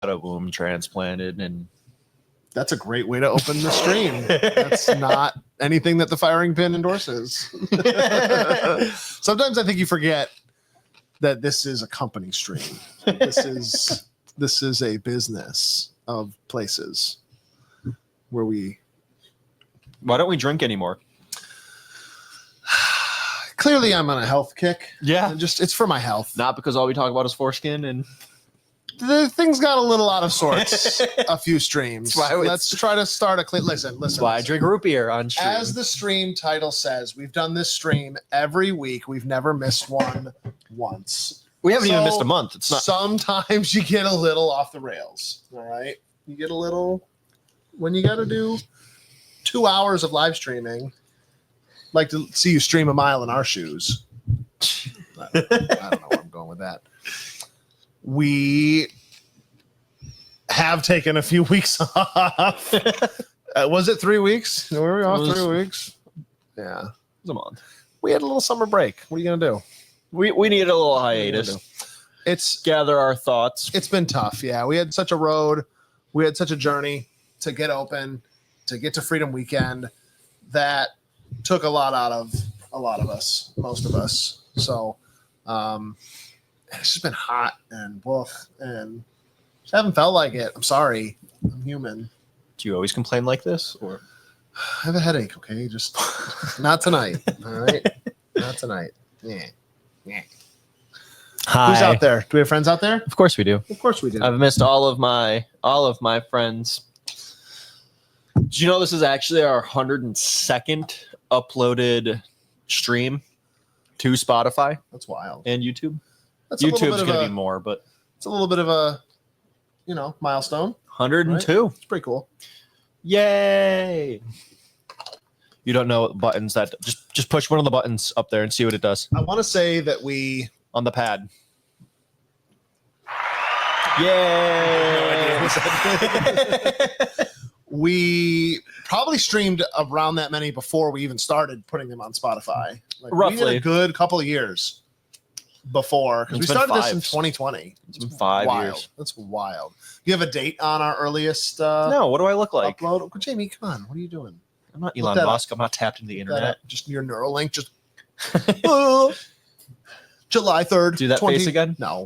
a womb transplanted, and that's a great way to open the stream. That's not anything that the firing pin endorses. Sometimes I think you forget that this is a company stream. This is a business of places where we. Why don't we drink anymore? Clearly, I'm on a health kick. Yeah, it's for my health. Not because all we talk about is foreskin and. The things got a little out of sorts a few streams. Let's try to start a clean. Listen. Why I drink root beer on stream. As the stream title says, we've done this stream every week. We've never missed one once. We haven't even missed a month. It's not. Sometimes you get a little off the rails. All right, you get a little when you got to do 2 hours of live streaming. Like to see you stream a mile in our shoes. I don't know where I'm going with that. We have taken a few weeks off. Was it 3 weeks? Were we off 3 weeks? Yeah. It was a month. We had a little summer break. What are you going to do? We needed a little hiatus. It's gather our thoughts. It's been tough. Yeah. We had such a road. We had such a journey to get open, to get to Freedom Weekend that took a lot out of a lot of us, most of us. So, it's just been hot and woof and just haven't felt like it. I'm sorry. I'm human. Do you always complain like this, or I have a headache? Okay, just not tonight. All right, not tonight. Yeah. Hi. Who's out there? Do we have friends out there? Of course we do. Of course we do. I've missed all of my friends. Did you know this is actually our 102nd uploaded stream to Spotify? That's wild. And YouTube. YouTube's going to be more, but it's a little bit of a, milestone. 102. Right? It's pretty cool. Yay! You don't know what buttons that just push one of the buttons up there and see what it does. I want to say that we on the pad. Yay! We probably streamed around that many before we even started putting them on Spotify. Roughly. We had a good couple of years before, because we started this in 2020. It's been 5 years. That's wild. Do you have a date on our earliest no, what do I look like? Upload? Jamie, come on. What are you doing? I'm not Elon Musk. I'm not tapped into the internet. Just your Neuralink. Just July 3rd. Do that face again? No.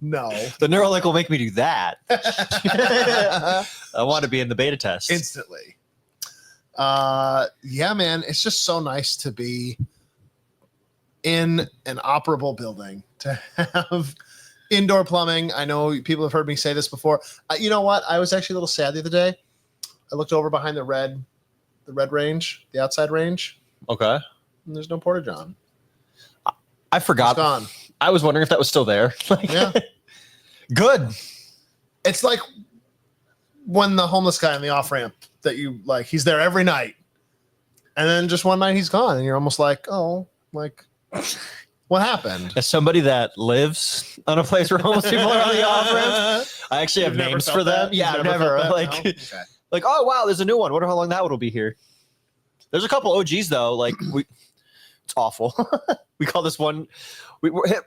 No. The Neuralink will make me do that. I want to be in the beta test. Instantly. Yeah, man. It's just so nice to be in an operable building, to have indoor plumbing. I know people have heard me say this before. You know what? I was actually a little sad the other day. I looked over behind the red range, the outside range. Okay. And there's no porta-john. I forgot. It's gone. I was wondering if that was still there. Yeah. Good. It's like when the homeless guy on the off-ramp that you like, he's there every night. And then just one night he's gone. And you're almost like, oh, like, what happened? As somebody that lives on a place where homeless people are on the off-ramp, I actually have names for them. Yeah, I've never. Like, no? Okay. Like, oh, wow, there's a new one. Wonder how long that one will be here. There's a couple OGs, though. Like, it's awful. We call this one,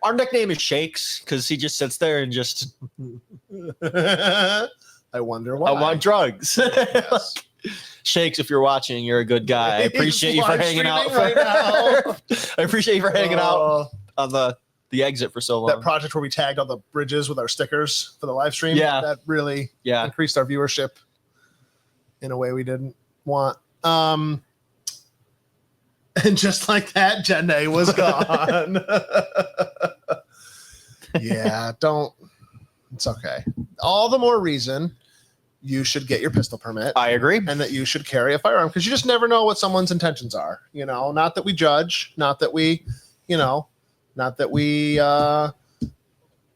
our nickname is Shakes, because he just sits there and just. I wonder why. I want drugs. Yes. Shakes, if you're watching, you're a good guy. I appreciate you for hanging out. Right now. I appreciate you for hanging out on the exit for so long. That project where we tagged all the bridges with our stickers for the live stream. Yeah. That really increased our viewership in a way we didn't want. And just like that, Jenna was gone. Yeah, it's okay. All the more reason you should get your pistol permit. I agree. And that you should carry a firearm, because you just never know what someone's intentions are. Not that we judge, not that we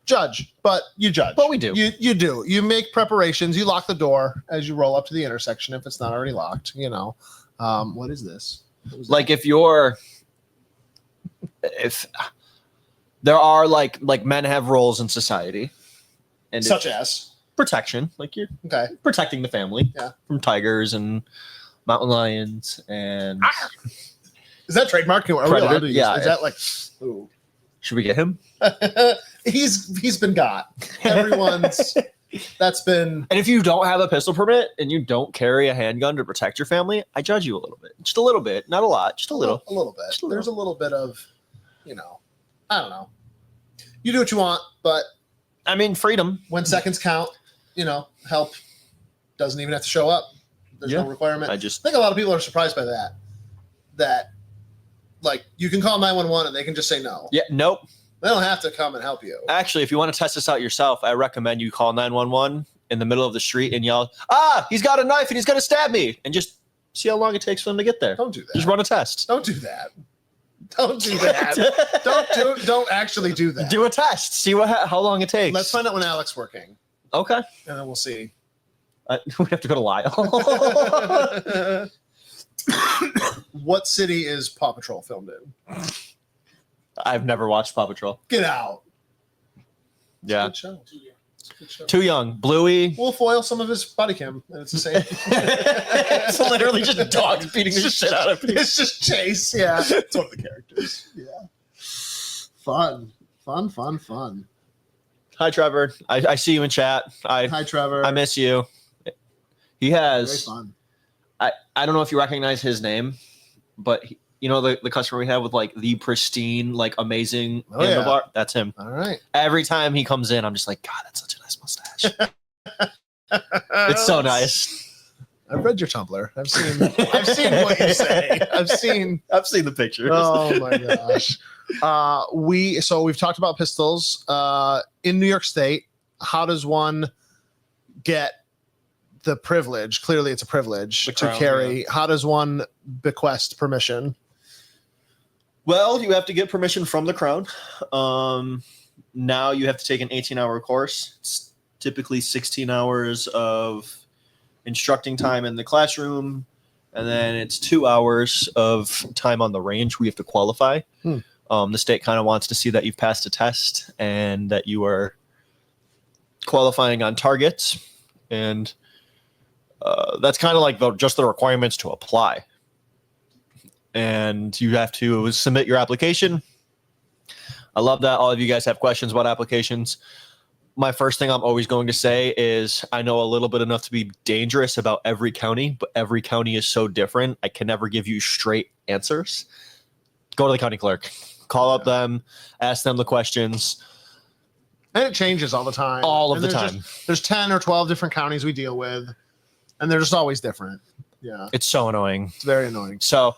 judge, but you judge. But we do. You do. You make preparations. You lock the door as you roll up to the intersection if it's not already locked. What is this? Like if there are like men have roles in society, and such as protection, like you're protecting the family from tigers and mountain lions and is that trademark? Are we allowed to use? Is that like? Ooh. Should we get him? He's been got. Everyone's That's been. And if you don't have a pistol permit and you don't carry a handgun to protect your family, I judge you a little bit. Just a little bit. Not a lot. Just a little. A little bit. Just a little. There's a little bit of, I don't know. You do what you want, but I mean, freedom. when seconds count, help doesn't even have to show up. There's no requirement. I think a lot of people are surprised by that. That, like, you can call 911 and they can just say no. Yeah, nope. They don't have to come and help you. Actually, if you want to test this out yourself, I recommend you call 911 in the middle of the street and yell, he's got a knife and he's going to stab me. And just see how long it takes for them to get there. Don't do that. Just run a test. Don't do that. Don't do that. Don't actually do that. Do a test. See how long it takes. Let's find out when Alec's working. Okay. And then we'll see. We have to go to Lyle. What city is Paw Patrol filmed in? I've never watched Paw Patrol. Get out. Yeah. It's a good show. Too young. Bluey. We'll foil some of his body cam, and it's the same. It's literally just dogs beating the shit out of people. It's just Chase. Yeah. It's one of the characters. Yeah. Fun. Hi, Trevor. I see you in chat. Hi, Trevor. I miss you. He has. Very fun. I don't know if you recognize his name, but the customer we have with like the pristine, like amazing handlebar? Yeah. That's him. All right. Every time he comes in, I'm just like, God, that's such a nice mustache. It's so nice. I've read your Tumblr. I've seen what you say. I've seen the pictures. Oh my gosh. We've talked about pistols. In New York State, how does one get the privilege? Clearly it's a privilege to carry. Yeah. How does one bequest permission? Well, you have to get permission from the Crown. Now you have to take an 18-hour course. It's typically 16 hours of instructing time in the classroom, and then it's 2 hours of time on the range where you have to qualify. The state kind of wants to see that you've passed a test and that you are qualifying on targets, and that's kind of like just the requirements to apply. And you have to submit your application. I love that all of you guys have questions about applications. My first thing I'm always going to say is I know a little bit enough to be dangerous about every county, but every county is so different. I can never give you straight answers. Go to the county clerk, call up them, ask them the questions. And it changes all the time. There's 10 or 12 different counties we deal with, and they're just always different. Yeah. It's so annoying. It's very annoying. So,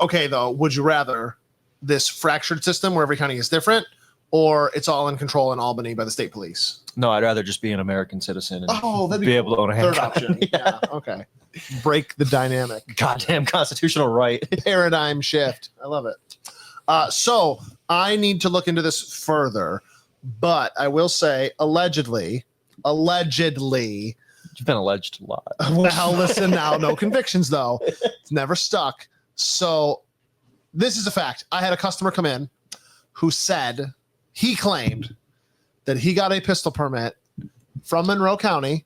okay, though, would you rather this fractured system where every county is different, or it's all in control in Albany by the state police? No, I'd rather just be an American citizen and that'd be able to own a handgun. Third option. Yeah. Okay. Break the dynamic. Goddamn constitutional right. Paradigm shift. I love it. So I need to look into this further, but I will say allegedly. You've been alleged a lot. Well, listen now. No convictions, though. It's never stuck. So this is a fact. I had a customer come in who said he claimed that he got a pistol permit from Monroe County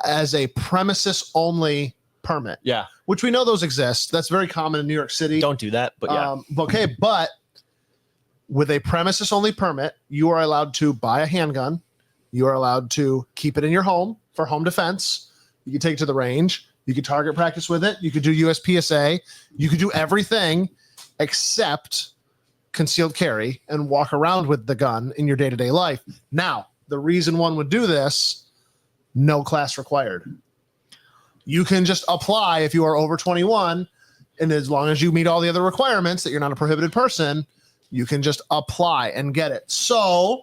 as a premises-only permit. Yeah. Which we know those exist. That's very common in New York City. Don't do that, but yeah. Okay, but with a premises-only permit, you are allowed to buy a handgun. You are allowed to keep it in your home for home defense. You can take it to the range. You can target practice with it. You could do USPSA. You could do everything except concealed carry and walk around with the gun in your day-to-day life. Now, the reason one would do this, no class required. You can just apply if you are over 21, and as long as you meet all the other requirements that you're not a prohibited person, you can just apply and get it. So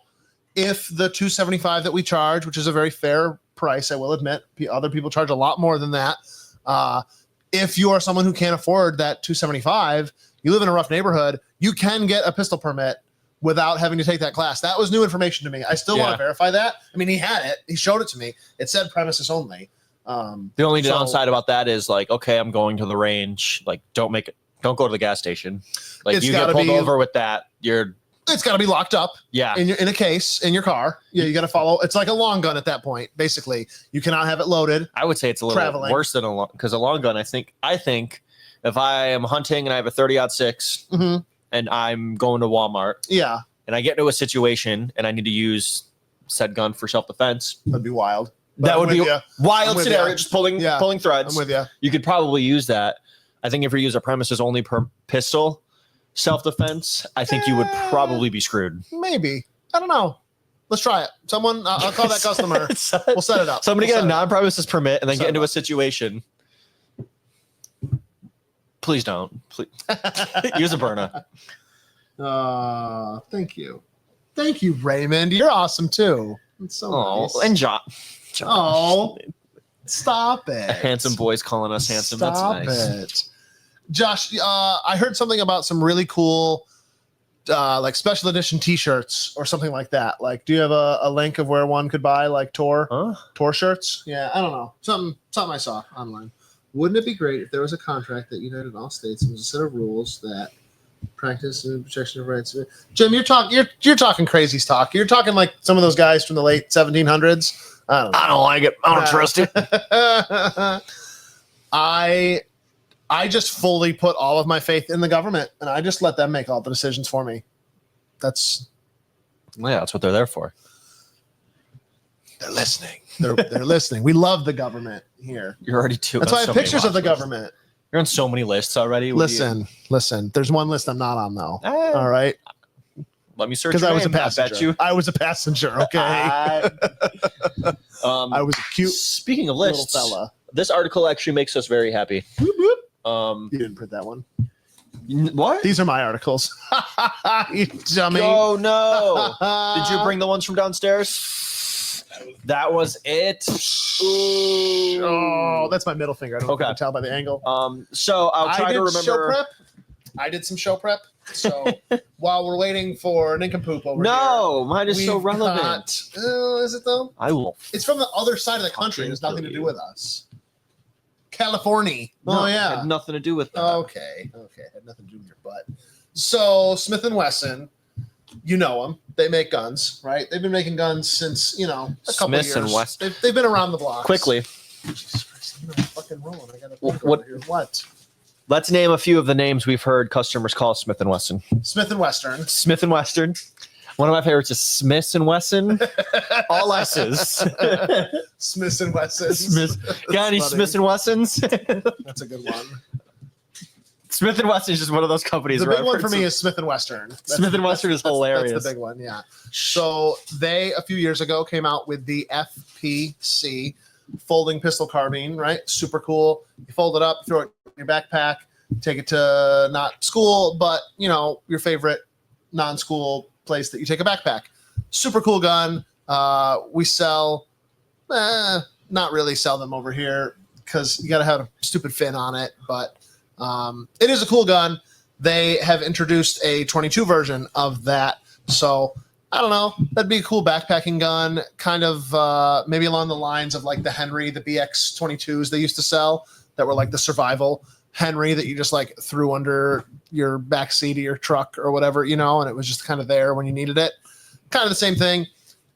if the $275 that we charge, which is a very fair price, I will admit, other people charge a lot more than that. If you are someone who can't afford that $275, you live in a rough neighborhood, you can get a pistol permit without having to take that class. That was new information to me. I still want to verify that. I mean, he had it. He showed it to me. It said premises only. The only downside about that is like, okay, I'm going to the range. Like, don't go to the gas station. Like, you get pulled over with that, it's got to be locked up. Yeah. In a case in your car. Yeah, you got to follow. It's like a long gun at that point. Basically, you cannot have it loaded. I would say it's a little worse than because a long gun. I think if I am hunting and I have a 30-06 and I'm going to Walmart. Yeah. And I get into a situation and I need to use said gun for self-defense. That'd be wild. That would be a wild with scenario. ya. Just pulling threads. I'm with you. You could probably use that. I think if you use a premises only per pistol self-defense, I think you would probably be screwed. Maybe. I don't know. Let's try it. Someone, I'll call that customer. We'll set it up. Somebody get a non-premises permit and then get into a situation. Please don't. Please use a Byrna. Thank you. Thank you, Raymond. You're awesome too. It's so nice. And John. Oh, stop it. Handsome boys calling us handsome. Stop That's nice. it. Josh, I heard something about some really cool like special edition t-shirts or something like that. Like, do you have a link of where one could buy like tour shirts? Yeah, I don't know. Something I saw online. Wouldn't it be great if there was a contract that united all states and was a set of rules that practice and protection of rights? Jim, you're talking crazy talk. You're talking like some of those guys from the late 1700s. I don't like it. I don't trust it. I just fully put all of my faith in the government, and I just let them make all the decisions for me. That's that's what they're there for. They're listening. They're listening. We love the government here. You're already too. That's why I have pictures of the government. You're on so many lists already. Listen. There's one list I'm not on though. All right. Let me search. Because I was a passenger. passenger. I was a passenger. Okay. I was a cute. Speaking of lists, little fella. This article actually makes us very happy. Whoop, whoop. You didn't print that one. What? These are my articles. You dummy. Oh no! Did you bring the ones from downstairs? That was it. Ooh. Oh, that's my middle finger. I don't know if you can tell by the angle. So I'll try to remember. Show prep. I did some show prep. So while we're waiting for Nincompoop over here. No, mine is so relevant. Is it though? I will. It's from the other side of the country. It has nothing to do with us. California. Oh yeah. Had nothing to do with that. Okay. Had nothing to do with your butt. So Smith & Wesson, you know them. They make guns, right? They've been making guns since, a couple of years. Smith & Wesson. They've been around the block. Quickly. Jesus Christ, I'm fucking rolling. I gotta What? Let's name a few of the names we've heard customers call Smith & Wesson. Smith & Western. Smith & Western. One of my favorites is Smith & Wesson. All S's. Smith & Wesson. Got any Smith & Wessons? That's a good one. Smith & Wesson is just one of those companies. The big one for me is Smith & Western. Smith & Western is hilarious. That's the big one, yeah. So they, a few years ago, came out with the FPC folding pistol carbine, right? Super cool. You fold it up, throw it in your backpack, take it to not school, but, your favorite non-school place that you take a backpack. Super cool gun. We sell, not really sell them over here because you got to have a stupid fin on it, but it is a cool gun. They have introduced a 22 version of that. So I don't know. That'd be a cool backpacking gun, kind of maybe along the lines of like the Henry, the BX 22s they used to sell that were like the survival Henry that you just like threw under your back seat of your truck or whatever, and it was just kind of there when you needed it. Kind of the same thing.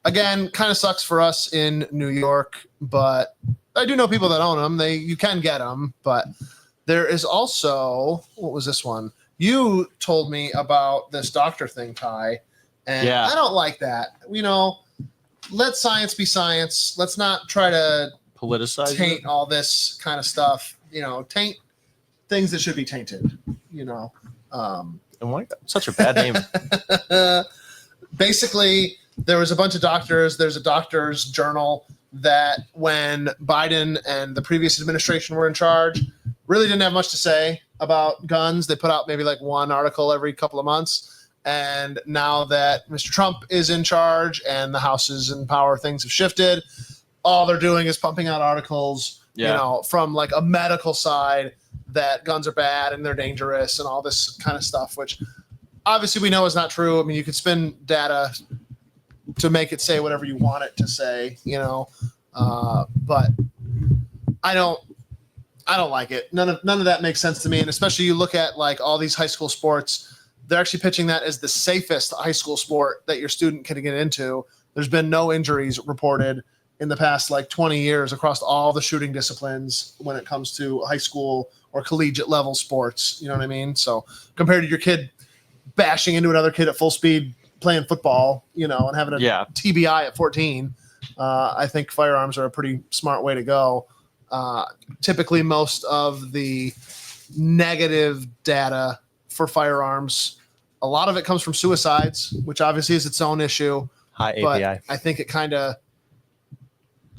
Again, kind of sucks for us in New York, but I do know people that own them. You can get them, but there is also, what was this one? You told me about this doctor thing, Ty, and I don't like that. Let science be science. Let's not try to taint all this kind of stuff. Taint things that should be tainted. And why such a bad name? Basically, there was a bunch of doctors. There's a doctor's journal that when Biden and the previous administration were in charge, really didn't have much to say about guns. They put out maybe like one article every couple of months. And now that Mr. Trump is in charge and the House is in power, things have shifted. All they're doing is pumping out articles, from like a medical side that guns are bad and they're dangerous and all this kind of stuff, which obviously we know is not true. I mean, you could spin data to make it say whatever you want it to say, but I don't like it. None of that makes sense to me. And especially you look at like all these high school sports, they're actually pitching that as the safest high school sport that your student can get into. There's been no injuries reported in the past like 20 years across all the shooting disciplines when it comes to high school or collegiate level sports. You know what I mean? So compared to your kid bashing into another kid at full speed playing football, and having a TBI at 14. I think firearms are a pretty smart way to go. Typically, most of the negative data for firearms, a lot of it comes from suicides, which obviously is its own issue. High API. But I think it kind of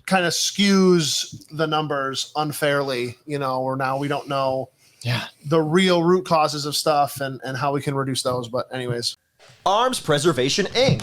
skews the numbers unfairly, or now we don't know the real root causes of stuff and how we can reduce those. But anyways. Arms Preservation Inc.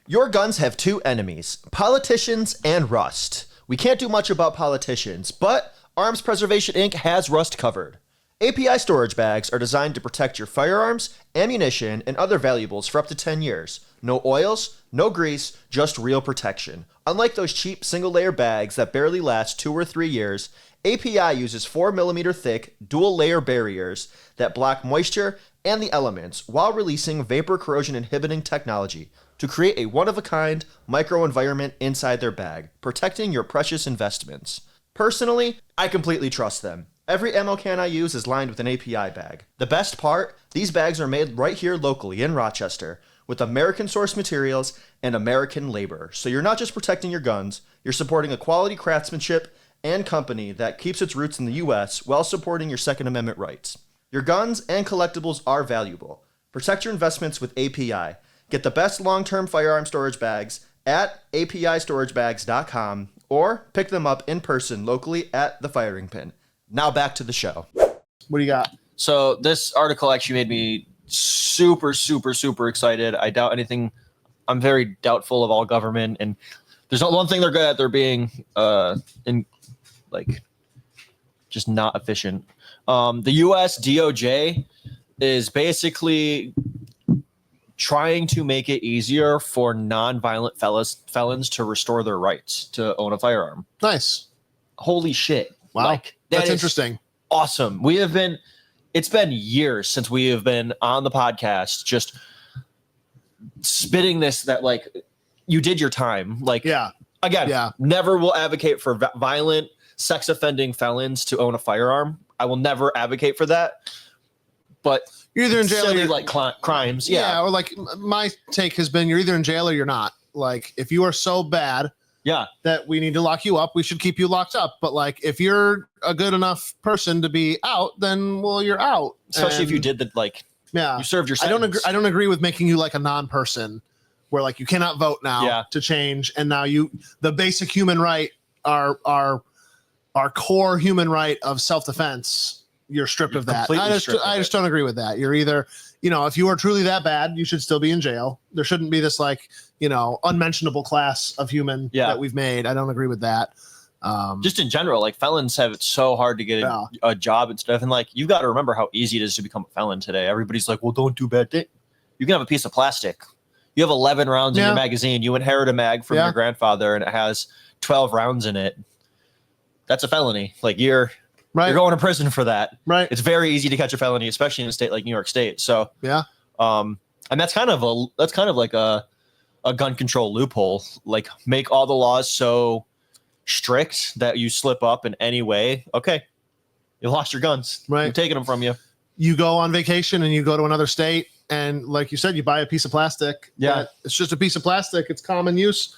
Your guns have two enemies, politicians and rust. We can't do much about politicians, but Arms Preservation Inc. has rust covered. API storage bags are designed to protect your firearms, ammunition, and other valuables for up to 10 years. No oils, no grease, just real protection. Unlike those cheap single-layer bags that barely last 2 or 3 years, API uses 4mm thick, dual-layer barriers that block moisture and the elements while releasing vapor corrosion inhibiting technology to create a one-of-a-kind microenvironment inside their bag, protecting your precious investments. Personally, I completely trust them. Every ammo can I use is lined with an API bag. The best part, these bags are made right here locally in Rochester with American source materials and American labor. So you're not just protecting your guns, you're supporting a quality craftsmanship and company that keeps its roots in the US while supporting your Second Amendment rights. Your guns and collectibles are valuable. Protect your investments with API. Get the best long-term firearm storage bags at apistoragebags.com or pick them up in person locally at the firing pin. Now back to the show. What do you got? So this article actually made me super, super, super excited. I doubt anything. I'm very doubtful of all government, and there's not one thing they're good at. They're being just not efficient. The U.S. DOJ is basically trying to make it easier for non-violent felons to restore their rights to own a firearm. Nice. Holy shit. Wow. That's interesting. Awesome. It's been years since we have been on the podcast just spitting this, that like you did your time. Like, never will advocate for violent sex offending felons to own a firearm. I will never advocate for that. But you're either in jail or like crimes. Yeah. Or like my take has been, you're either in jail or you're not. Like if you are so bad that we need to lock you up, we should keep you locked up. But like if you're a good enough person to be out, then you're out. Especially if you did you served your sentence. I don't agree with making you like a non-person where like you cannot vote now to change, and now the basic human right, our core human right of self-defense, you're stripped of that. I just don't agree with that. You're either, if you are truly that bad, you should still be in jail. There shouldn't be this unmentionable class of human that we've made. I don't agree with that. Just in general, like felons have it so hard to get a job and stuff. And like, you've got to remember how easy it is to become a felon today. Everybody's like, well, don't do bad things. You can have a piece of plastic. You have 11 rounds in your magazine. You inherit a mag from your grandfather and it has 12 rounds in it. That's a felony. Like you're going to prison for that. Right. It's very easy to catch a felony, especially in a state like New York State. So and that's kind of like a gun control loophole. Like make all the laws so strict that you slip up in any way. Okay, you lost your guns. Right. We're taking them from you. You go on vacation and you go to another state, and like you said, you buy a piece of plastic. Yeah, it's just a piece of plastic. It's common use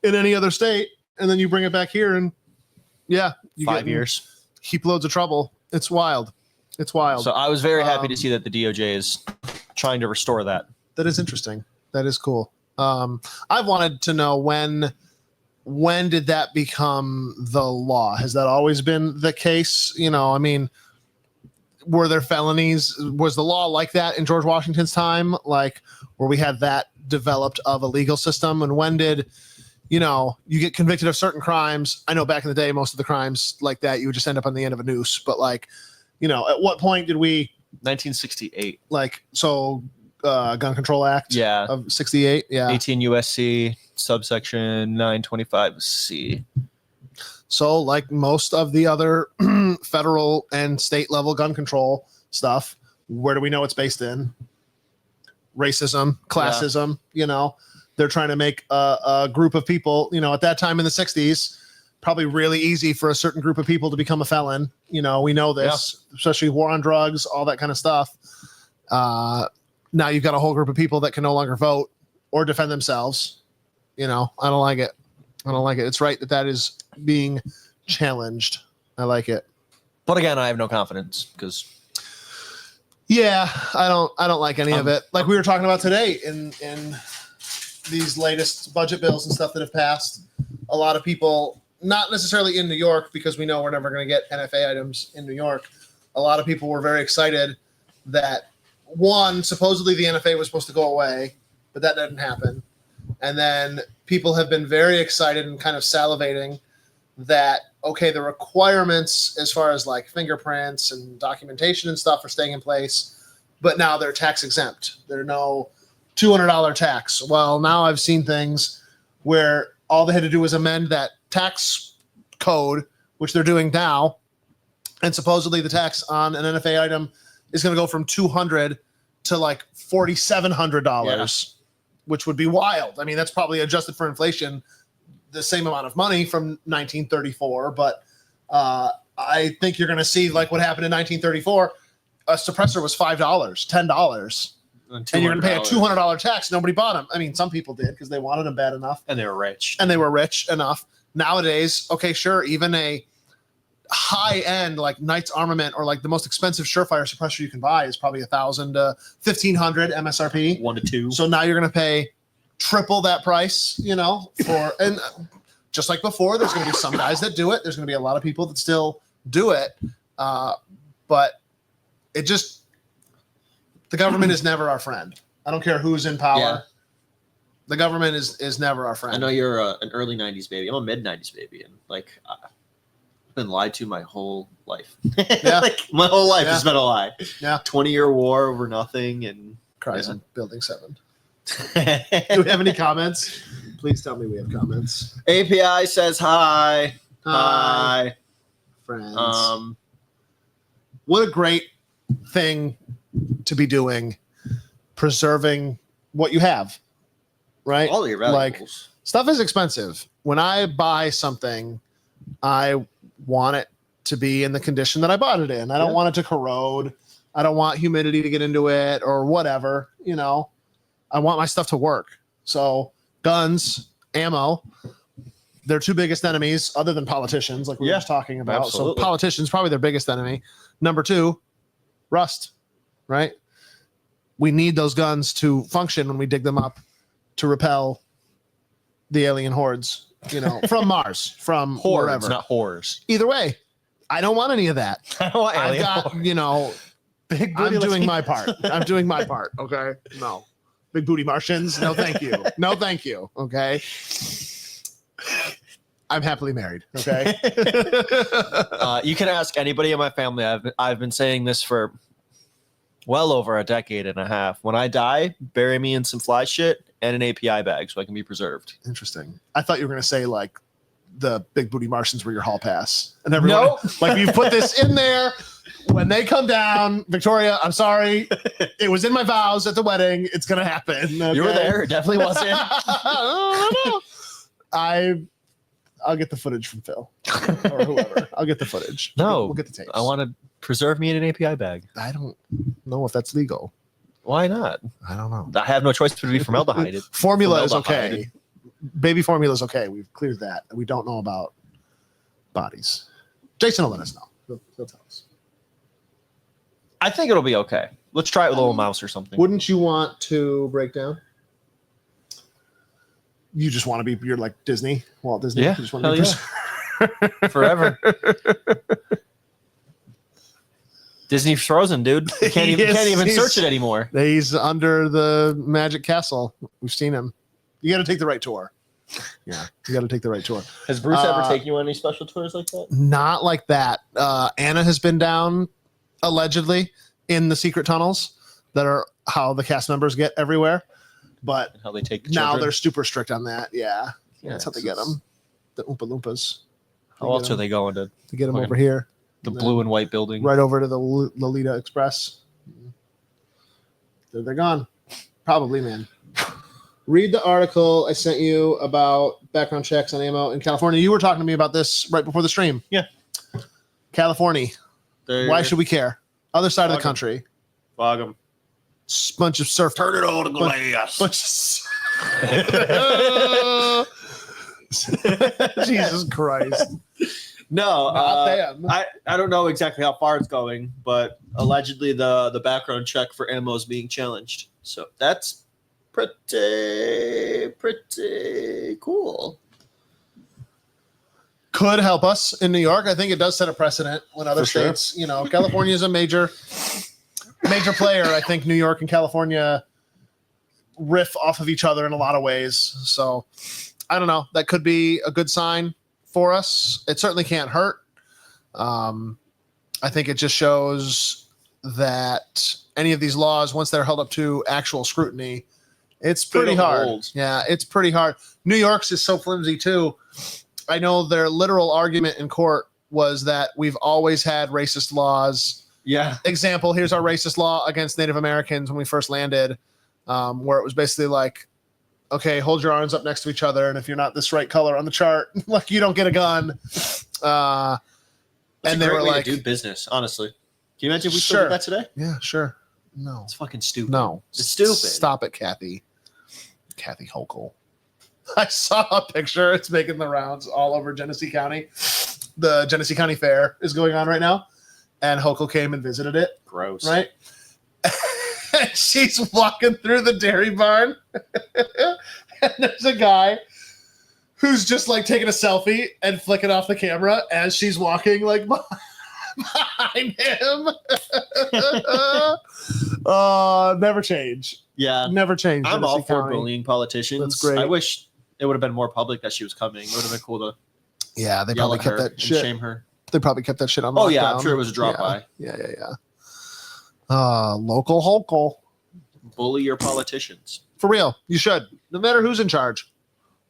in any other state, and then you bring it back here, and you 5 years. Heap loads of trouble. It's wild. It's wild. So I was very happy to see that the DOJ is trying to restore that. That is interesting. That is cool. I've wanted to know when did that become the law? Has that always been the case? I mean, were there felonies? Was the law like that in George Washington's time? Like where we had that developed of a legal system? And when did you get convicted of certain crimes? I know back in the day, most of the crimes like that, you would just end up on the end of a noose. But like, at what point did we? 1968. Like, so Gun Control Act of 68. Yeah. 18 USC subsection 925C. So like most of the other federal and state level gun control stuff, where do we know it's based in? Racism, classism, They're trying to make a group of people, at that time in the 60s, probably really easy for a certain group of people to become a felon. We know this, especially war on drugs, all that kind of stuff. now you've got a whole group of people that can no longer vote or defend themselves. I don't like it. It's right that is being challenged. I like it. But again, I have no confidence because. Yeah, I don't like any of it. Like we were talking about today in these latest budget bills and stuff that have passed. A lot of people, not necessarily in New York, because we know we're never going to get NFA items in New York. A lot of people were very excited that one, supposedly the NFA was supposed to go away, but that didn't happen. And then people have been very excited and kind of salivating that, okay, the requirements as far as like fingerprints and documentation and stuff are staying in place, but now they're tax exempt. There are no $200 tax. Well, now I've seen things where all they had to do was amend that tax code, which they're doing now. And supposedly the tax on an NFA item is going to go from $200 to like $4,700, which would be wild. I mean, that's probably adjusted for inflation, the same amount of money from 1934. But I think you're going to see like what happened in 1934. A suppressor was $5, $10. And you're going to pay a $200 tax. Nobody bought them. I mean, some people did because they wanted them bad enough. And they were rich. Enough. Nowadays, okay, sure, even a high-end like Knight's Armament or like the most expensive Surefire suppressor you can buy is probably $1,000 to $1,500 MSRP. 1 to 2. So now you're going to pay triple that price, for and just like before, there's going to be some guys that do it. There's going to be a lot of people that still do it. But it just, the government is never our friend. I don't care who's in power. Yeah. The government is never our friend. I know you're an early 90s baby. I'm a mid 90s baby. And like, I've been lied to my whole life. Yeah. Like my whole life has been a lie. Yeah. 20-year war over nothing. And Cries on Building 7. Do we have any comments? Please tell me we have comments. API says hi. Hi. Friends. What a great thing to be doing, preserving what you have, right? All your valuables. Like, stuff is expensive. When I buy something, I want it to be in the condition that I bought it in. I don't want it to corrode. I don't want humidity to get into it or whatever, I want my stuff to work. So guns, ammo, their two biggest enemies other than politicians, like we were just talking about. Absolutely. So politicians, probably their biggest enemy. Number 2, rust, right? We need those guns to function when we dig them up to repel the alien hordes, from Mars, from hordes, wherever. not whores. Either way, I don't want any of that. I don't want alien I've got, hordes. Big I'm booty doing my part. I'm doing my part. Okay. No. Big booty Martians. No, thank you. No, thank you. Okay. I'm happily married. Okay. You can ask anybody in my family. I've been saying this for well over a decade and a half. When I die, bury me in some fly shit and an API bag so I can be preserved. Interesting. I thought you were going to say like the big booty Martians were your hall pass. And everyone, like you put this in there. When they come down, Victoria, I'm sorry. It was in my vows at the wedding. It's going to happen. Okay? You were there. It definitely wasn't. I'll get the footage from Phil or whoever. I'll get the footage. No. We'll get the tapes. I want to preserve me in an API bag. I don't know if that's legal. Why not? I don't know. I have no choice but to be formaldehyde. Formula is okay. Baby formula is okay. We've cleared that. We don't know about bodies. Jason will let us know. He'll tell us. I think it'll be okay. Let's try it with a little mouse or something. Wouldn't you want to break down? You just want to be, you're like Disney, Walt Disney. Yeah. You just want to be Forever. Disney's frozen, dude. You can't even search it anymore. He's under the Magic Castle. We've seen him. You got to take the right tour. Yeah, you got to take the right tour. Has Bruce ever taken you on any special tours like that? Not like that. Anna has been down, allegedly, in the secret tunnels that are how the cast members get everywhere. But how they take the now children? they're super strict on that. Yeah, that's how they get them. The Oompa Loompas. How else are they going to get them over here? The blue and white building. Right over to the Lolita Express. They're gone. Probably, man. Read the article I sent you about background checks on ammo in California. You were talking to me about this right before the stream. Yeah. California. Why should we care? Other side of the country. Fog them. bunch of surf. Turn it all to glass. Jesus Christ. No, Not them. I don't know exactly how far it's going, but allegedly the background check for ammo is being challenged. So that's pretty cool. Could help us in New York. I think it does set a precedent when other For sure. states, California is a major player. I think New York and California riff off of each other in a lot of ways. So I don't know. That could be a good sign for us. It certainly can't hurt. I think it just shows that any of these laws, once they're held up to actual scrutiny, it's pretty hard. Hold. Yeah, it's pretty hard. New York's is so flimsy too. I know their literal argument in court was that we've always had racist laws. Yeah. Example, here's our racist law against Native Americans when we first landed, where it was basically like, okay, hold your arms up next to each other, and if you're not this right color on the chart, like you don't get a gun. That's and a they great were way like, to do business, honestly. Can you imagine if we still Sure. did that today? yeah, sure. No. It's fucking stupid. No. It's stupid. Stop it, Kathy. Kathy Hochul. I saw a picture. It's making the rounds all over Genesee County. The Genesee County Fair is going on right now, and Hochul came and visited it, Gross. right? And she's walking through the dairy barn, and there's a guy who's just like taking a selfie and flicking off the camera as she's walking like behind him. Never change. Yeah. Never change. I'm Genesee all for County. bullying politicians. That's great. I wish it would have been more public that she was coming. It would have been cool to Yeah, they yell probably at kept her that and shit. shame her. They probably kept that shit on. Oh, yeah, I'm lockdown. sure it was a drop-by. Yeah. Local Hochul. Bully your politicians. For real, you should. No matter who's in charge,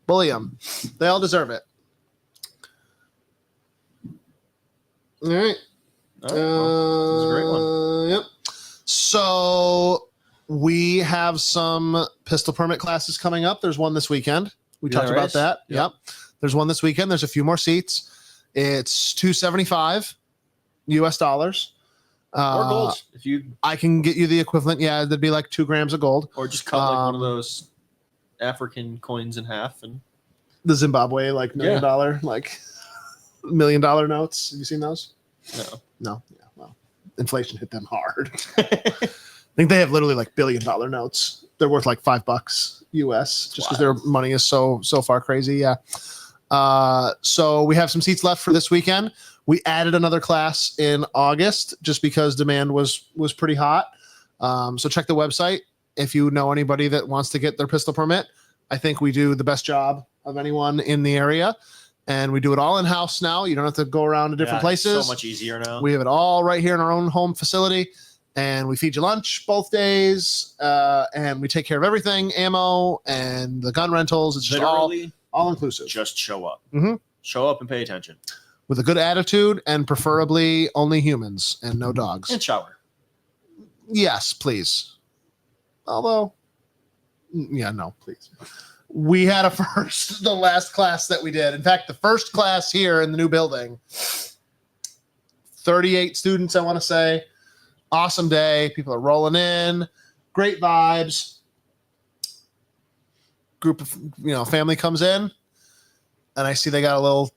bully them. They all deserve it. All right. All right, well, that was a great one. Yep. So we have some pistol permit classes coming up. There's one this weekend. We Yeah, talked there about is. that. Yep. Yep. There's one this weekend. There's a few more seats. It's $275 US dollars. Or gold. If you I can get you the equivalent. Yeah, that'd be like 2 grams of gold. or just cut like one of Um, those African coins in half and The Zimbabwe like $1 million like $1 million notes. Have you seen those? no. No. Yeah. Well, inflation hit them hard. I think they have literally like $1 billion notes. They're worth like $5 US just because their money is so far crazy. Yeah. So we have some seats left for this weekend. We added another class in August just because demand was pretty hot. So check the website if you know anybody that wants to get their pistol permit. I think we do the best job of anyone in the area, and we do it all in house now. You don't have to go around to different Yeah, it's places. So much easier now. We have it all right here in our own home facility, and we feed you lunch both days, and we take care of everything, ammo and the gun rentals. It's just Literally, all inclusive just show up. Mhm. Show up and pay attention. with a good attitude, and preferably only humans and no dogs. And shower. Yes, please. Although, yeah, no, please. We had the last class that we did. In fact, the first class here in the new building, 38 students, I want to say. Awesome day. People are rolling in. Great vibes. Group of, family comes in, and I see they got a little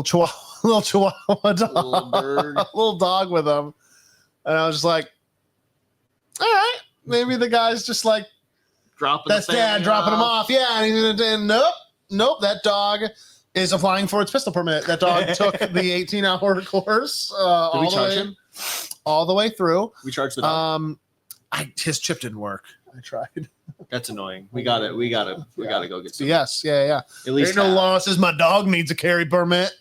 chihuahua dog, Little bird. a little dog with them. And I was just like, all right, maybe the guy's just like, Dropping that's the family dad dropping him off. Yeah. And he's gonna nope. That dog is applying for its pistol permit. That dog took the 18-hour course Did we all charge the way, him? all the way through. We charged the dog. His chip didn't work. I tried. That's annoying. We got it. We got to go get So some. yes, yeah. At least Ain't no half. law that says my dog needs a carry permit.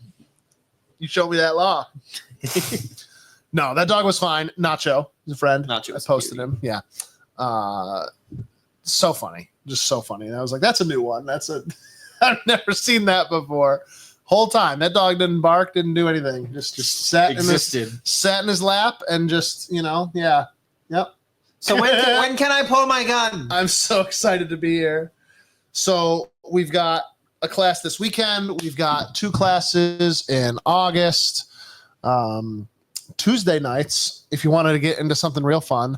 You show me that law. No, that dog was fine. Nacho, he's a friend. Nacho I was posted cute. him. Yeah. So funny. Just so funny. And I was like, that's a new one. I've never seen that before. Whole time. That dog didn't bark, didn't do anything. Just sat in his lap and just, yeah. Yep. So when can I pull my gun? I'm so excited to be here. So we've got a class this weekend. We've got 2 classes in August. Tuesday nights, if you wanted to get into something real fun,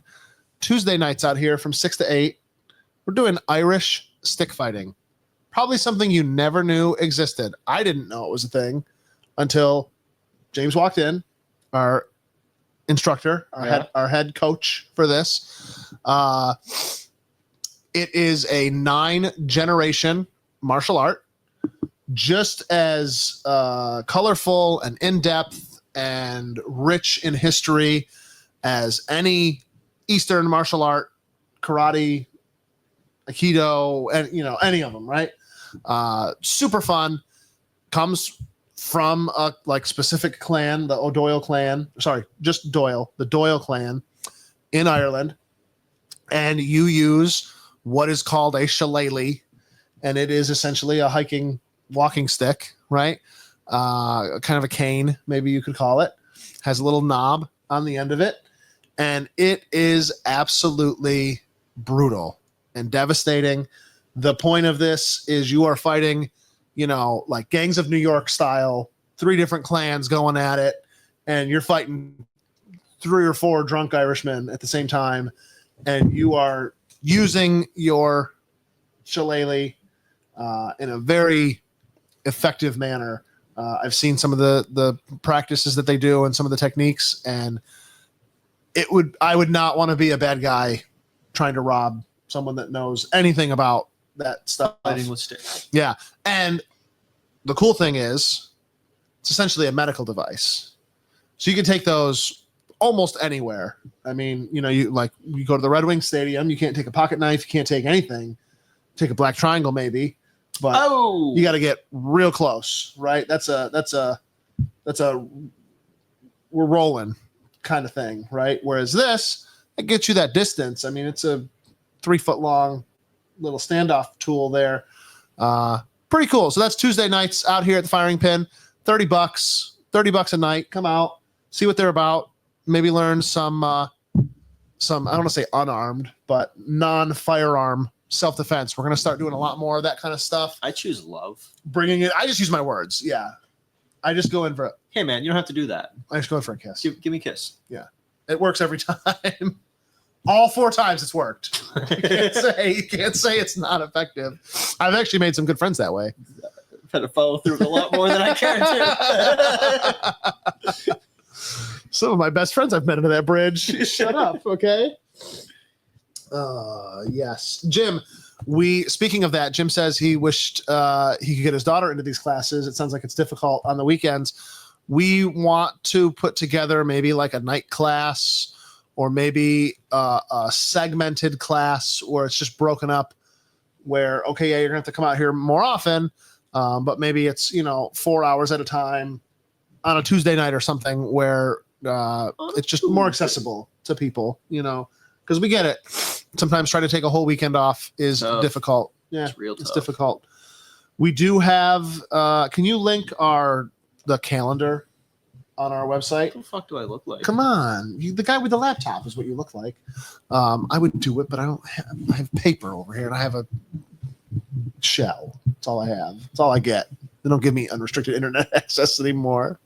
Tuesday nights out here from 6 to 8. We're doing Irish stick fighting. Probably something you never knew existed. I didn't know it was a thing until James walked in, our instructor, our head coach for this. It is a 9-generation martial art, just as colorful and in-depth and rich in history as any Eastern martial art, karate, aikido, and any of them, right? Super fun. Comes from a specific clan, the O'Doyle clan. Sorry, just Doyle, the Doyle clan in Ireland, and you use what is called a shillelagh, and it is essentially a hiking walking stick, right? Kind of a cane, maybe you could call it. Has a little knob on the end of it, and it is absolutely brutal and devastating. The point of this is you are fighting, like Gangs of New York style, 3 different clans going at it, and you're fighting 3 or 4 drunk Irishmen at the same time, and you are using your shillelagh in a very effective manner. I've seen some of the practices that they do and some of the techniques, and I would not want to be a bad guy trying to rob someone that knows anything about that stuff. Fighting with sticks. Yeah. And the cool thing is it's essentially a medical device. So you can take those almost anywhere. I mean, you go to the Red Wing Stadium, you can't take a pocket knife, you can't take anything. Take a black triangle maybe, but you got to get real close, right? That's a we're rolling kind of thing, right? Whereas this, it gets you that distance. I mean, it's a 3-foot long little standoff tool there. Pretty cool. So that's Tuesday nights out here at the firing pin. $30 a night. Come out, see what they're about. Maybe learn some I don't want to say unarmed, but non-firearm self-defense. We're going to start doing a lot more of that kind of stuff. I choose love. Bringing it. I just use my words. Yeah. I just go in for it. Hey man, you don't have to do that. I just go in for a kiss. Give me a kiss. Yeah. It works every time. All 4 times it's worked. You can't say it's not effective. I've actually made some good friends that way. I've had to follow through a lot more than I care to. Some of my best friends I've met under that bridge. Shut up, okay? Yes. Jim, speaking of that, Jim says he wished he could get his daughter into these classes. It sounds like it's difficult on the weekends. We want to put together maybe like a night class or maybe a segmented class where it's just broken up where, okay, yeah, you're going to have to come out here more often, but maybe it's, 4 hours at a time on a Tuesday night or something where it's just more accessible to people, because we get it. Sometimes trying to take a whole weekend off is difficult. Yeah, it's difficult. We do have, can you link the calendar on our website? What the fuck do I look like? Come on. The guy with the laptop is what you look like. I would do it, but I have paper over here and I have a shell. That's all I have. That's all I get. They don't give me unrestricted internet access anymore.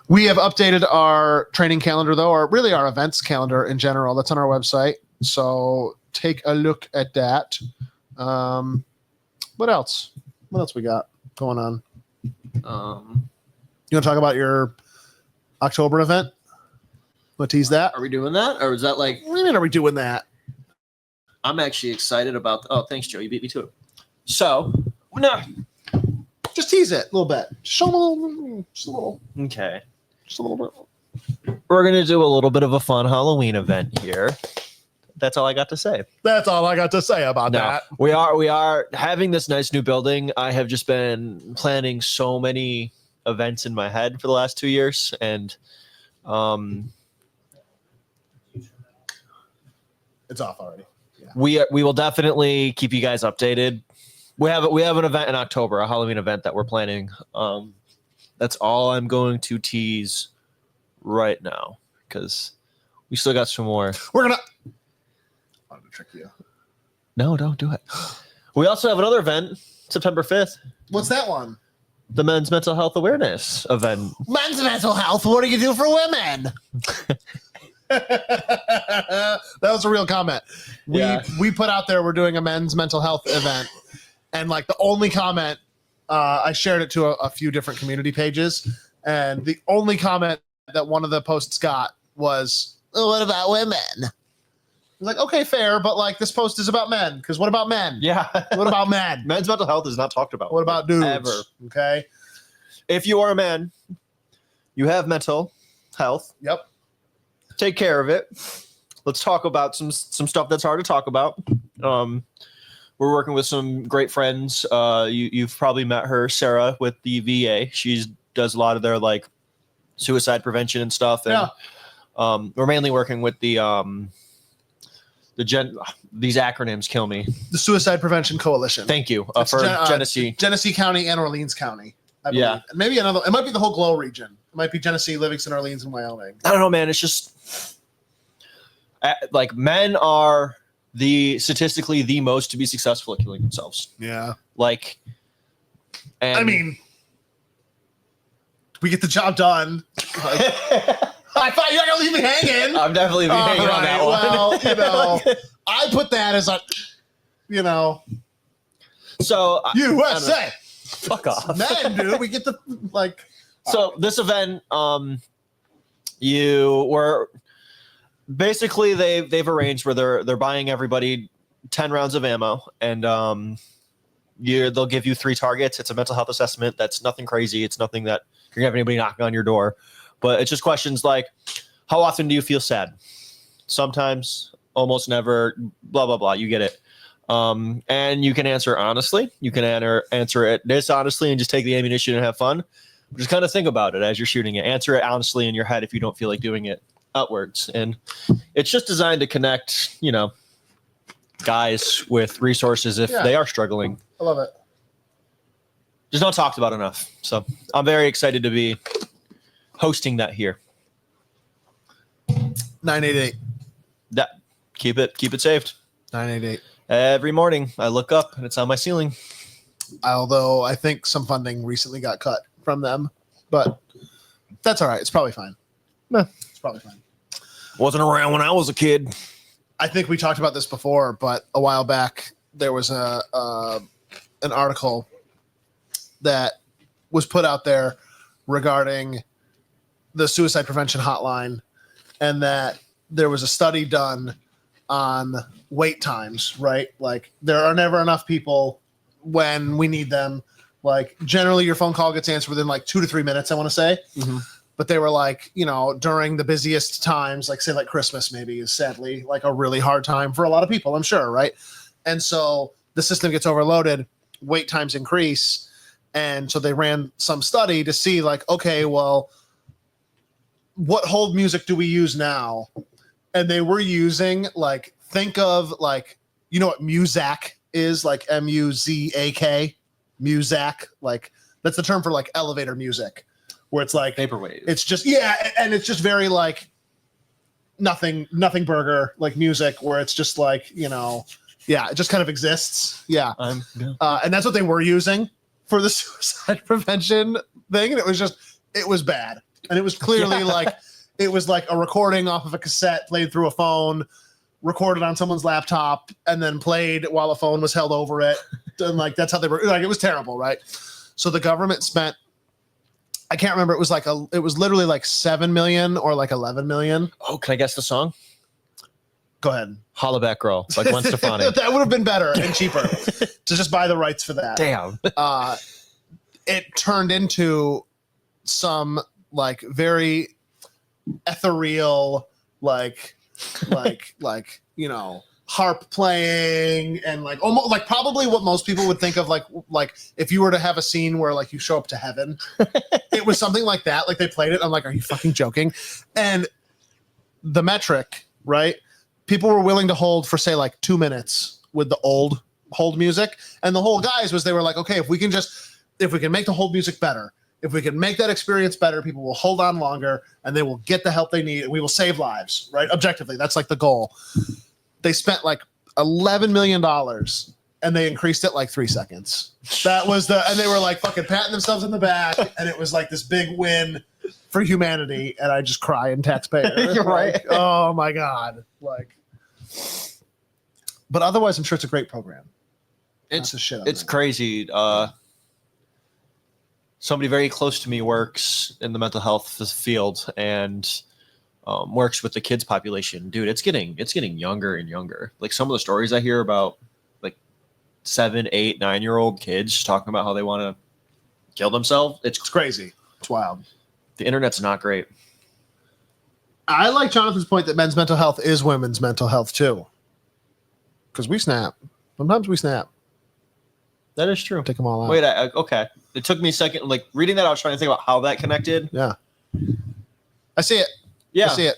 We have updated our training calendar, though, or really our events calendar in general. That's on our website. So take a look at that. What else? What else we got going on? You want to talk about your October event? Want to tease that? Are we doing that? Or is that like... What do you mean, are we doing that? I'm actually excited about... Oh, thanks, Joe. You beat me to it. So, no. Just tease it a little bit. Show them a little. Just a little. Okay. Just a little bit. We're going to do a little bit of a fun Halloween event here. That's all I got to say. That's all I got to say about that. We are having this nice new building. I have just been planning so many events in my head for the last 2 years, and it's off already. Yeah. We will definitely keep you guys updated. We have an event in October, a Halloween event that we're planning. That's all I'm going to tease right now because we still got some more. I'm gonna trick you. No, don't do it. We also have another event, September 5th. What's that one? The Men's Mental Health Awareness event. Men's mental health. What do you do for women? That was a real comment. We put out there we're doing a men's mental health event, and like the only comment, I shared it to a few different community pages, and the only comment that one of the posts got was, oh, "What about women?" I was like, okay, fair, but like this post is about men, because what about men? Yeah. What about men? Men's mental health is not talked about. What about dudes? Ever. Okay. If you are a man, you have mental health. Yep. Take care of it. Let's talk about some stuff that's hard to talk about. We're working with some great friends. You've probably met her, Sarah, with the VA. She does a lot of their like suicide prevention and stuff. And we're mainly working with these acronyms kill me. The Suicide Prevention Coalition. Thank you It's for Genesee. Genesee County and Orleans County. I believe. Yeah. And maybe another. It might be the whole Glow region. It might be Genesee, Livingston, Orleans, and Wyoming. I don't know, man. It's just like men are statistically the most to be successful at killing themselves. Yeah. Like, and I mean, we get the job done. Like, I thought you were gonna leave me hanging. I'm definitely hanging on that one. Well, I put that as a, So USA. Fuck off, Man, dude. We get the like. So this event, you were basically they've arranged where they're buying everybody 10 rounds of ammo, and they'll give you 3 targets. It's a mental health assessment. That's nothing crazy. It's nothing that you're gonna have anybody knocking on your door, but it's just questions like, how often do you feel sad? Sometimes, almost never, blah blah blah. You get it. And you can answer honestly. You can answer it dishonestly and just take the ammunition and have fun. Just kind of think about it as you're shooting it. Answer it honestly in your head if you don't feel like doing it outwards. And it's just designed to connect, guys with resources if they are struggling. I love it. Just not talked about enough. So I'm very excited to be hosting that here. 988. That keep it saved. 988. Every morning I look up and it's on my ceiling. Although I think some funding recently got cut from them, but that's all right. It's probably fine. It's probably fine. Wasn't around when I was a kid. I think we talked about this before, but a while back there was an article that was put out there regarding the suicide prevention hotline, and that there was a study done on wait times, right? Like there are never enough people when we need them. Like generally your phone call gets answered within like 2 to 3 minutes, I want to say. Mm-hmm. But they were like, during the busiest times, like say like Christmas maybe is sadly like a really hard time for a lot of people, I'm sure, right? And so the system gets overloaded, wait times increase. And so they ran some study to see like, okay, well, what hold music do we use now? And they were using like, think of like, what Muzak is, like Muzak, Muzak, like that's the term for like elevator music, where it's like vaporwave. It's just and it's just very like nothing burger like music, where it's just like it just kind of exists. Yeah, and that's what they were using for the suicide prevention thing, and it was bad, and it was clearly like it was like a recording off of a cassette played through a phone, recorded on someone's laptop, and then played while a phone was held over it. And like, that's how they were like, it was terrible. Right. So the government spent, I can't remember. It was literally like 7 million or like 11 million. Oh, can I guess the song? Go ahead. Hollaback Girl, like Gwen Stefani. That would have been better and cheaper to just buy the rights for that. Damn. It turned into some like very ethereal, like harp playing, and like almost like probably what most people would think of like if you were to have a scene where like you show up to heaven. It was something like that. Like they played it. I'm like, are you fucking joking? And the metric, right? People were willing to hold for say like 2 minutes with the old hold music. And the whole guys was, they were like, okay, if we can make the hold music better, if we can make that experience better, people will hold on longer and they will get the help they need, and we will save lives, right? Objectively, that's like the goal. They spent like $11 million and they increased it like 3 seconds. That was and they were like fucking patting themselves in the back, and it was like this big win for humanity, and I just cry in taxpayer. You're right. Like, oh my God. Like, but otherwise, I'm sure it's a great program. It's Not to shit on it's it. crazy. Somebody very close to me works in the mental health field and works with the kids population. Dude, it's getting younger and younger. Like some of the stories I hear about like 7, 8, 9-year-old kids talking about how they want to kill themselves. It's crazy. It's wild. The internet's not great. I like Jonathan's point that men's mental health is women's mental health too. Because we snap. Sometimes we snap. That is true. Take them all out. Wait, okay. It took me a second. Like reading that, I was trying to think about how that connected. Yeah. I see it. Yeah. I see it.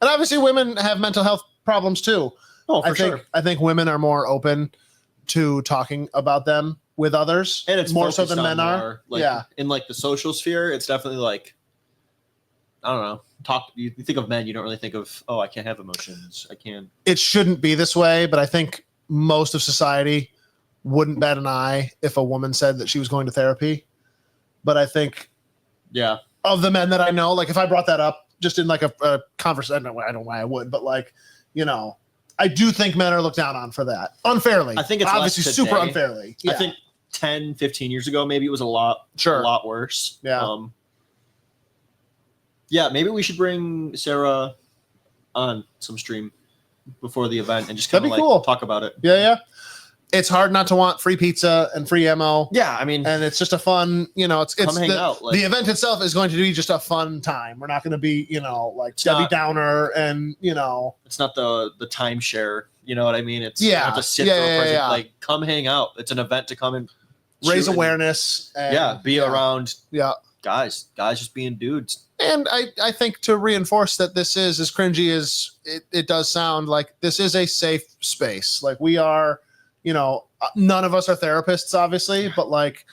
And obviously women have mental health problems too. Oh, for I think sure. I think women are more open to talking about them with others. And it's more so focused than on men are. more, like, Yeah. In like the social sphere, it's definitely like, I don't know. You think of men, you don't really think of, oh, I can't have emotions. I can't. It shouldn't be this way, but I think most of society wouldn't bat an eye if a woman said that she was going to therapy. But I think Yeah. of the men that I know, like if I brought that up just in like a conversation, I don't know why I would, but like, you know, I do think men are looked down on for that unfairly. I think it's obviously less super today. unfairly. I think 10, 15 years ago, maybe it was a lot worse. Yeah. Yeah, maybe we should bring Sarah on some stream before the event and just kind That'd of be like cool. talk about it. Yeah. It's hard not to want free pizza and free ammo. Yeah, I mean, And it's just a fun, you know, it's come hang the, out. Like, the event itself is going to be just a fun time. We're not going to be, you know, like Debbie not- Downer and, you know, it's not the timeshare. You know what I mean? It's Yeah. you don't have to sit Yeah, for a yeah, person. yeah. Like, come hang out. It's an event to come and raise shoot and- awareness. And, be around Yeah. guys just being dudes. And I think to reinforce that this is as cringy as it does sound, like this is a safe space. Like we are, you know, none of us are therapists, obviously, but like,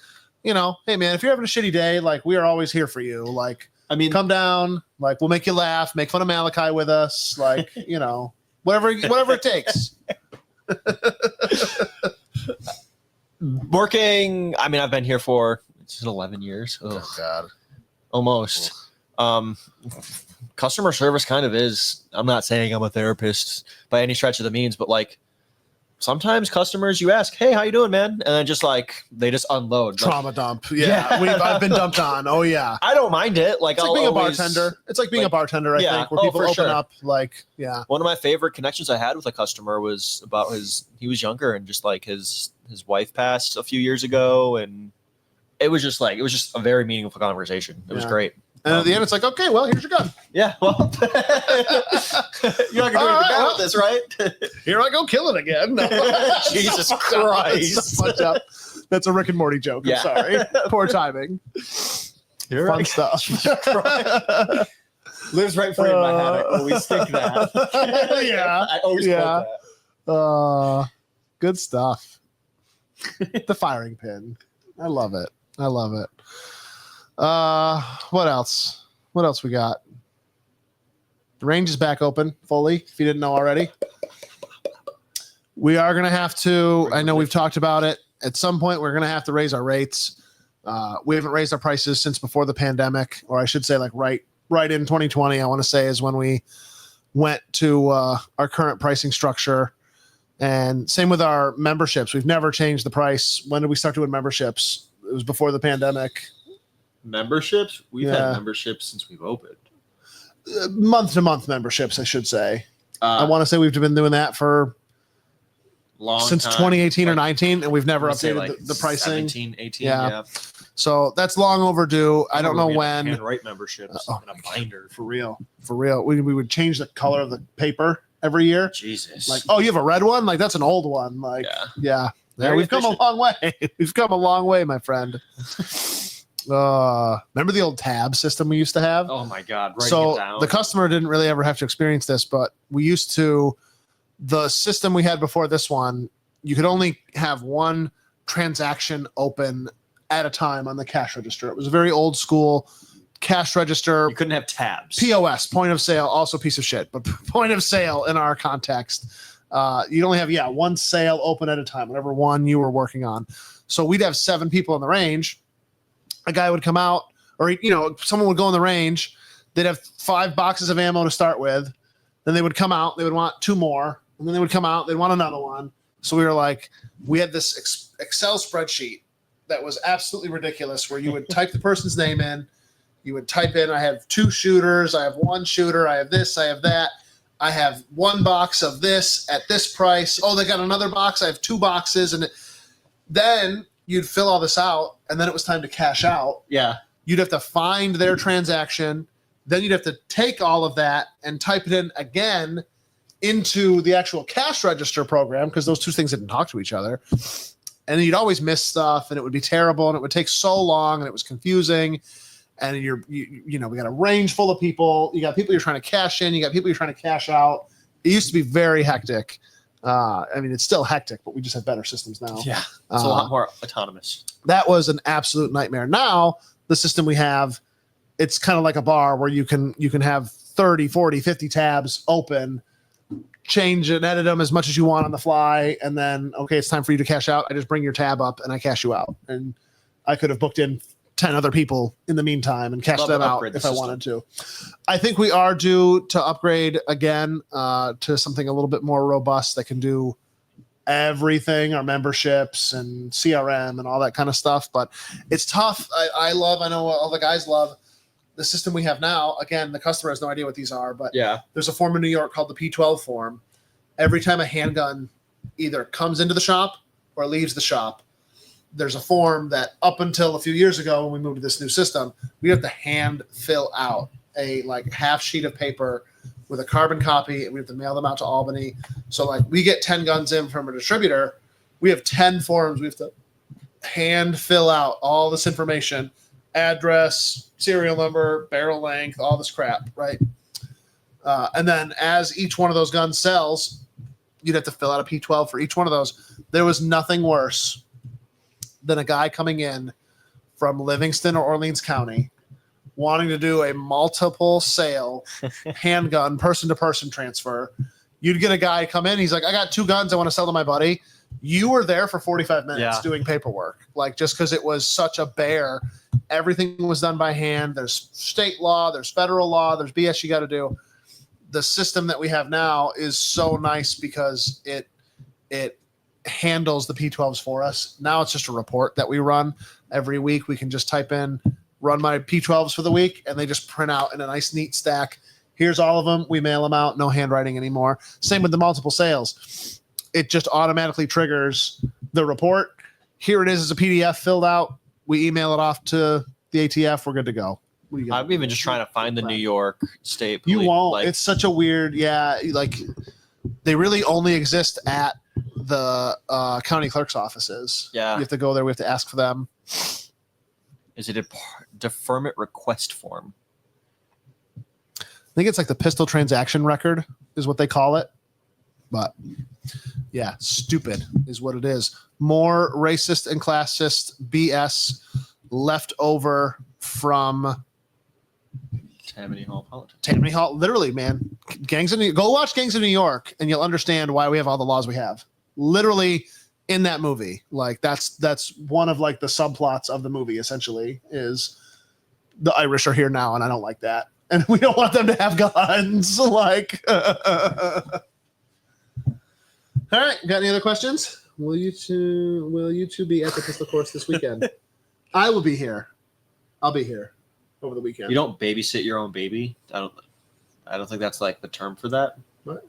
you know, hey man, if you're having a shitty day, like we are always here for you. Like, I mean, come down, like we'll make you laugh, make fun of Malachi with us, like, you know, whatever it takes. working, I mean, I've been here for 11 years. Ugh, God. almost. Customer service kind of is, I'm not saying I'm a therapist by any stretch of the means, but like sometimes customers you ask, hey, how you doing, man? And then just like they just unload. Like, Trauma dump. Yeah. I've been dumped on. Oh yeah. I don't mind it. Like It's like I'll being always- a bartender. It's like being a like- bartender, I Yeah. think, where Oh, people for open sure. up like, yeah. One of my favorite connections I had with a customer was about he was younger and just like his wife passed a few years ago, and it was just a very meaningful conversation. It was Yeah. great. And at the end, it's like, okay, well, here's your gun. Yeah, well, you're not gonna do All anything right, bad well. with this, right? Here I go, kill it again. No. Jesus That's Christ. so fucked up. That's a Rick and Morty joke. Yeah. I'm sorry. Poor timing. You're Fun right. stuff. Lives right free in my head. I always think that. Yeah. I always Yeah. quote that. Good stuff. The firing pin. I love it. What else? What else we got? The range is back open fully, if you didn't know already. We are going to have to, I know we've talked about it. At some point, we're going to have to raise our rates. We haven't raised our prices since before the pandemic, or I should say like right in 2020, I want to say is when we went to our current pricing structure. And same with our memberships. We've never changed the price. When did we start doing memberships? It was before the pandemic. Memberships? We've Yeah. had memberships since we've opened. Month-to-month memberships, I should say. I Uh, want to say we've been doing that for long since time. 2018 or Like, 19, and we've never I would say, updated like the pricing. 17, 18, Yeah. yeah. So that's long overdue. I don't know We had when. handwrite memberships Oh in a binder. For real. We would change the color of the paper every year. Jesus. Like, oh, you have a red one? Like, that's an old one. Like, yeah. yeah. Very We've come a efficient. long way. We've come a long way, my friend. Remember the old tab system we used to have? Oh my God. Writing it So down. the customer didn't really ever have to experience this, but we used to, the system we had before this one, you could only have one transaction open at a time on the cash register. It was a very old school cash register. You couldn't have tabs. POS, point of sale, also piece of shit, but point of sale in our context. You'd only have, one sale open at a time, whatever one you were working on. So we'd have 7 people in the range. A guy would come out, or someone would go on the range, they'd have 5 boxes of ammo to start with, then they would come out, they would want 2 more, and then they would come out, they'd want another one. So we had this Excel spreadsheet that was absolutely ridiculous, where you would type the person's name in, you would type in, I have 2 shooters, I have 1 shooter, I have this, I have that, I have 1 box of this at this price. Oh, they got another box, I have 2 boxes, and then you'd fill all this out, and then it was time to cash out. Yeah. You'd have to find their transaction, then you'd have to take all of that and type it in again into the actual cash register program, because those 2 things didn't talk to each other. And you'd always miss stuff, and it would be terrible, and it would take so long, and it was confusing. And we got a range full of people. You got people you're trying to cash in. You got people you're trying to cash out. It used to be very hectic. It's still hectic, but we just have better systems now. Yeah, it's a lot more autonomous. That was an absolute nightmare. Now, the system we have, it's kind of like a bar where you can have 30, 40, 50 tabs open, change and edit them as much as you want on the fly, and then, okay, it's time for you to cash out. I just bring your tab up and I cash you out. And I could have booked in 10 other people in the meantime and cash them out if I wanted to. I think we are due to upgrade again to something a little bit more robust that can do everything, our memberships and CRM and all that kind of stuff. But it's tough. I know all the guys love the system we have now. Again, the customer has no idea what these are, but there's a form in New York called the P12 form. Every time a handgun either comes into the shop or leaves the shop, there's a form that up until a few years ago, when we moved to this new system, we have to hand fill out a half sheet of paper with a carbon copy, and we have to mail them out to Albany. So we get 10 guns in from a distributor. We have 10 forms. We have to hand fill out all this information, address, serial number, barrel length, all this crap, right? And then as each one of those guns sells, you'd have to fill out a P12 for each one of those. There was nothing worse than a guy coming in from Livingston or Orleans County wanting to do a multiple sale handgun person-to-person transfer. You'd get a guy come in, he's like, I got 2 guns I want to sell to my buddy. You were there for 45 minutes doing paperwork, just because it was such a bear. Everything was done by hand. There's state law, there's federal law, there's BS you got to do. The system that we have now is so nice because it handles the P12s for us. Now it's just a report that we run every week. We can just type in, run my P12s for the week, and they just print out in a nice, neat stack. Here's all of them. We mail them out. No handwriting anymore. Same with the multiple sales. It just automatically triggers the report. Here it is as a PDF filled out. We email it off to the ATF. We're good to go. I'm even just trying to find the New York State Police. You won't. It's such a weird, they really only exist at the county clerk's offices. Yeah. You have to go there. We have to ask for them. Is it a deferment request form? I think it's the pistol transaction record is what they call it. But yeah, stupid is what it is. More racist and classist BS left over from Tammany Hall politics. Tammany Hall, literally, man. Go watch Gangs of New York, and you'll understand why we have all the laws we have. Literally, in that movie, that's one of the subplots of the movie. Essentially, is the Irish are here now, and I don't like that, and we don't want them to have guns. All right, got any other questions? Will you two be at the pistol course this weekend? I will be here. I'll be here over the weekend. You don't babysit your own baby? I don't think that's the term for that. What?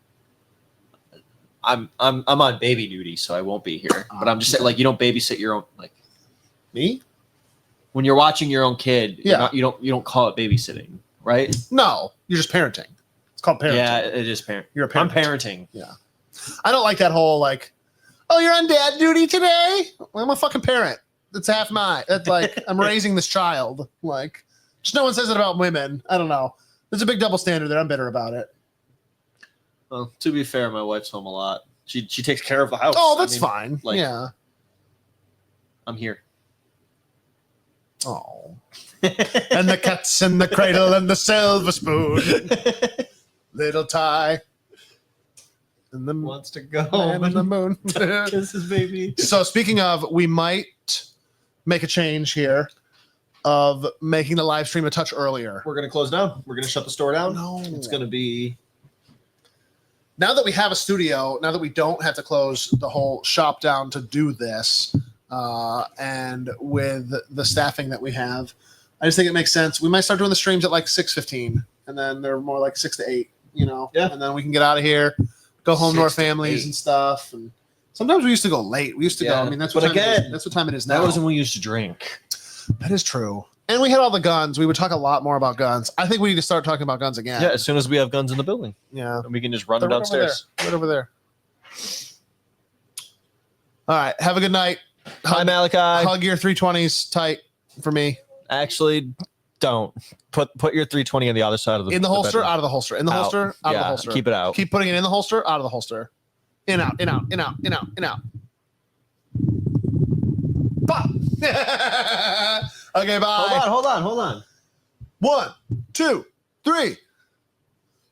I'm on baby duty, so I won't be here. But I'm just saying, you don't babysit your own me. When you're watching your own kid, yeah, you don't call it babysitting, right? No, you're just parenting. It's called parenting. Yeah, it is parenting. You're a parent. I'm parenting. Yeah, I don't like that whole oh, you're on dad duty today. Well, I'm a fucking parent. That's half my. That's I'm raising this child. Just no one says it about women. I don't know. There's a big double standard there. I'm bitter about it. Well, to be fair, my wife's home a lot. She takes care of the house. Oh, that's fine. Yeah. I'm here. Oh. And the cat's in the cradle and the silver spoon. Little Ty. And then wants to go home in the moon. Kiss his baby. So speaking of, we might make a change here. of making the live stream a touch earlier. We're gonna close down. We're gonna shut the store down. No. It's gonna be. Now that we have a studio, now that we don't have to close the whole shop down to do this, and with the staffing that we have, I just think it makes sense. We might start doing the streams at like 6:15, and then they're more like 6 to 8, Yeah. And then we can get out of here, go home to our 6 to families 8. and stuff. And sometimes we used to go late. We used to go. I mean, that's what time it is. That's what time it is now. That was when we used to drink. That is true. And we had all the guns. We would talk a lot more about guns. I think we need to start talking about guns again. Yeah, as soon as we have guns in the building, Yeah. and we can just run They're them downstairs. Right over there. All right. Have a good night. Hi, Malachi. Hug your 320s tight for me. Actually, don't put your 320 on the other side of the In the holster, bedroom. out of the holster. In the holster, out of the holster. Keep it out. Keep putting it in the holster, out of the holster. In, out, in, out, in, out, in, out, in, out. Pop. Okay, bye. Hold on. 1, 2, 3.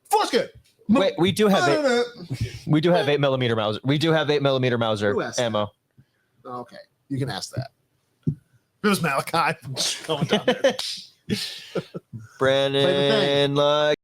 Foreskin. Wait, we do have 8mm Mauser. We do have 8mm Mauser Who asked that? ammo. Okay, you can ask that. It was Malachi going down there. Brandon, like.